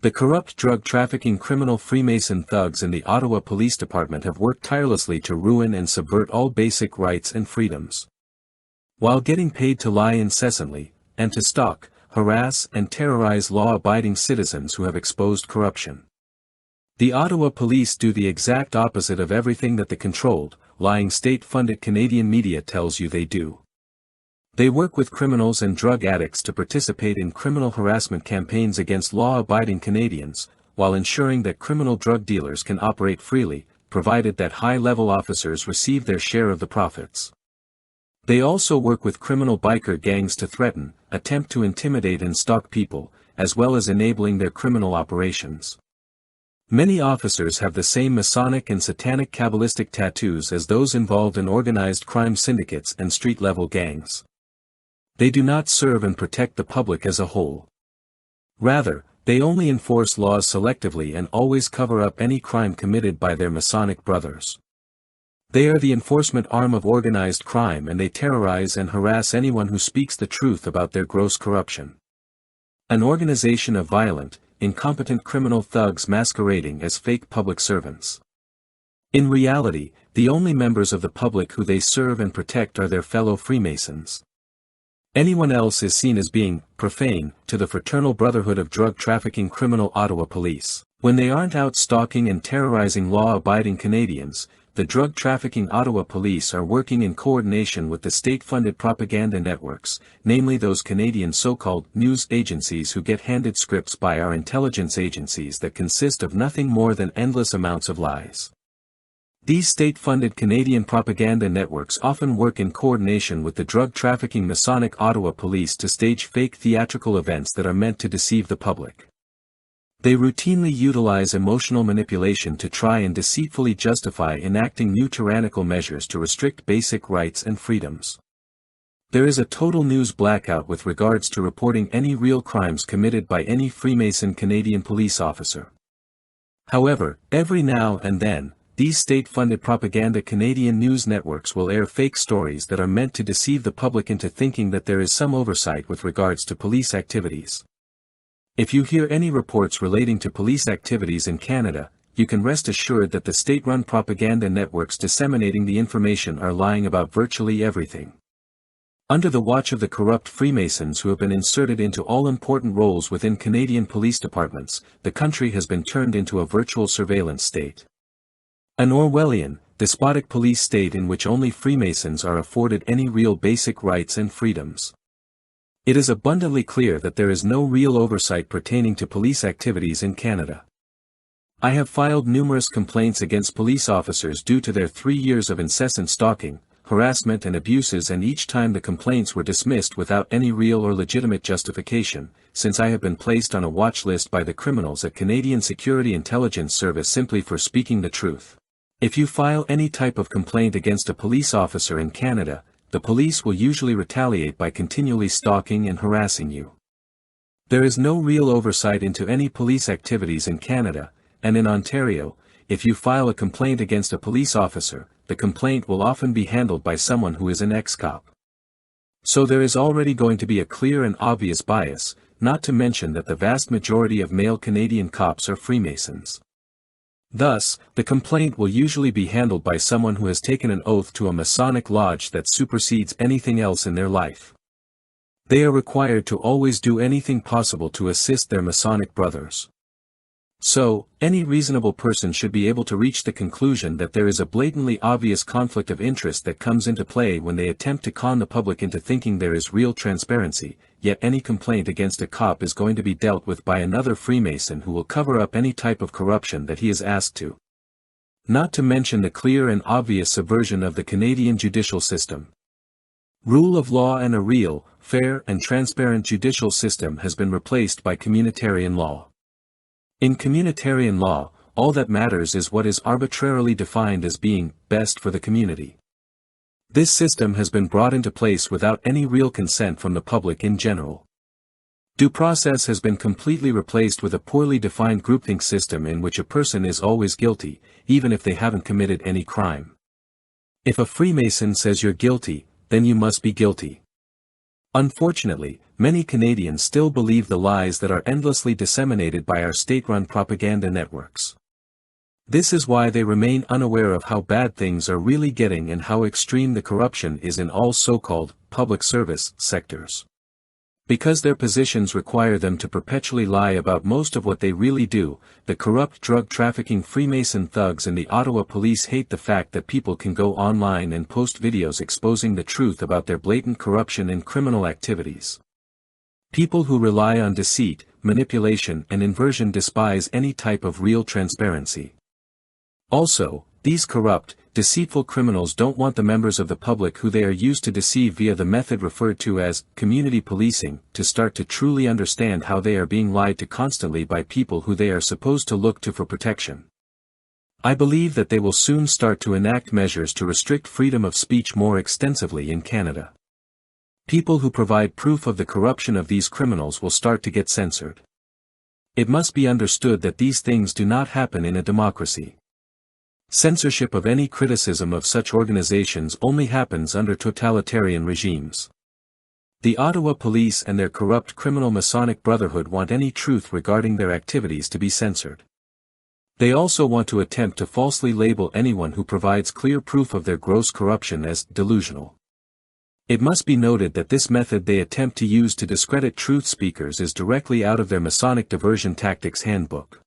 The corrupt drug trafficking criminal Freemason thugs in the Ottawa Police Department have worked tirelessly to ruin and subvert all basic rights and freedoms. While getting paid to lie incessantly, and to stalk, harass and terrorize law-abiding citizens who have exposed corruption. The Ottawa Police do the exact opposite of everything that the controlled, lying state-funded Canadian media tells you they do. They work with criminals and drug addicts to participate in criminal harassment campaigns against law-abiding Canadians, while ensuring that criminal drug dealers can operate freely, provided that high-level officers receive their share of the profits. They also work with criminal biker gangs to threaten, attempt to intimidate and stalk people, as well as enabling their criminal operations. Many officers have the same Masonic and Satanic Kabbalistic tattoos as those involved in organized crime syndicates and street-level gangs. They do not serve and protect the public as a whole. Rather, they only enforce laws selectively and always cover up any crime committed by their Masonic brothers. They are the enforcement arm of organized crime, and they terrorize and harass anyone who speaks the truth about their gross corruption. An organization of violent, incompetent criminal thugs masquerading as fake public servants. In reality, the only members of the public who they serve and protect are their fellow Freemasons. Anyone else is seen as being profane to the Fraternal Brotherhood of drug trafficking criminal Ottawa Police. When they aren't out stalking and terrorizing law-abiding Canadians, the drug trafficking Ottawa Police are working in coordination with the state-funded propaganda networks, namely those Canadian so-called news agencies who get handed scripts by our intelligence agencies that consist of nothing more than endless amounts of lies. These state-funded Canadian propaganda networks often work in coordination with the drug trafficking Masonic Ottawa Police to stage fake theatrical events that are meant to deceive the public. They routinely utilize emotional manipulation to try and deceitfully justify enacting new tyrannical measures to restrict basic rights and freedoms. There is a total news blackout with regards to reporting any real crimes committed by any Freemason Canadian police officer. However, every now and then, these state-funded propaganda Canadian news networks will air fake stories that are meant to deceive the public into thinking that there is some oversight with regards to police activities. If you hear any reports relating to police activities in Canada, you can rest assured that the state-run propaganda networks disseminating the information are lying about virtually everything. Under the watch of the corrupt Freemasons who have been inserted into all important roles within Canadian police departments, the country has been turned into a virtual surveillance state. An Orwellian, despotic police state in which only Freemasons are afforded any real basic rights and freedoms. It is abundantly clear that there is no real oversight pertaining to police activities in Canada. I have filed numerous complaints against police officers due to their 3 years of incessant stalking, harassment and abuses, and each time the complaints were dismissed without any real or legitimate justification, since I have been placed on a watch list by the criminals at Canadian Security Intelligence Service simply for speaking the truth. If you file any type of complaint against a police officer in Canada, the police will usually retaliate by continually stalking and harassing you. There is no real oversight into any police activities in Canada, and in Ontario, if you file a complaint against a police officer, the complaint will often be handled by someone who is an ex-cop. So there is already going to be a clear and obvious bias, not to mention that the vast majority of male Canadian cops are Freemasons. Thus, the complaint will usually be handled by someone who has taken an oath to a Masonic lodge that supersedes anything else in their life. They are required to always do anything possible to assist their Masonic brothers. So, any reasonable person should be able to reach the conclusion that there is a blatantly obvious conflict of interest that comes into play when they attempt to con the public into thinking there is real transparency, yet any complaint against a cop is going to be dealt with by another Freemason who will cover up any type of corruption that he is asked to. Not to mention the clear and obvious subversion of the Canadian judicial system. Rule of law and a real, fair and transparent judicial system has been replaced by communitarian law. In communitarian law, all that matters is what is arbitrarily defined as being best for the community. This system has been brought into place without any real consent from the public in general. Due process has been completely replaced with a poorly defined groupthink system in which a person is always guilty, even if they haven't committed any crime. If a Freemason says you're guilty, then you must be guilty. Unfortunately, many Canadians still believe the lies that are endlessly disseminated by our state-run propaganda networks. This is why they remain unaware of how bad things are really getting and how extreme the corruption is in all so-called public service sectors. Because their positions require them to perpetually lie about most of what they really do, the corrupt drug-trafficking Freemason thugs and the Ottawa Police hate the fact that people can go online and post videos exposing the truth about their blatant corruption and criminal activities. People who rely on deceit, manipulation and inversion despise any type of real transparency. Also, these corrupt, deceitful criminals don't want the members of the public who they are used to deceive via the method referred to as community policing to start to truly understand how they are being lied to constantly by people who they are supposed to look to for protection. I believe that they will soon start to enact measures to restrict freedom of speech more extensively in Canada. People who provide proof of the corruption of these criminals will start to get censored. It must be understood that these things do not happen in a democracy. Censorship of any criticism of such organizations only happens under totalitarian regimes. The Ottawa Police and their corrupt criminal Masonic Brotherhood want any truth regarding their activities to be censored. They also want to attempt to falsely label anyone who provides clear proof of their gross corruption as delusional. It must be noted that this method they attempt to use to discredit truth speakers is directly out of their Masonic diversion tactics handbook.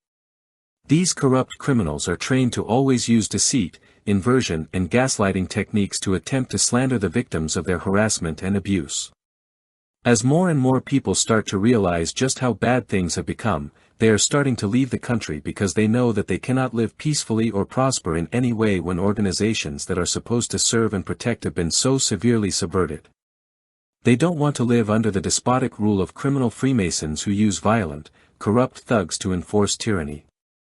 These corrupt criminals are trained to always use deceit, inversion and gaslighting techniques to attempt to slander the victims of their harassment and abuse. As more and more people start to realize just how bad things have become, they are starting to leave the country because they know that they cannot live peacefully or prosper in any way when organizations that are supposed to serve and protect have been so severely subverted. They don't want to live under the despotic rule of criminal Freemasons who use violent, corrupt thugs to enforce tyranny.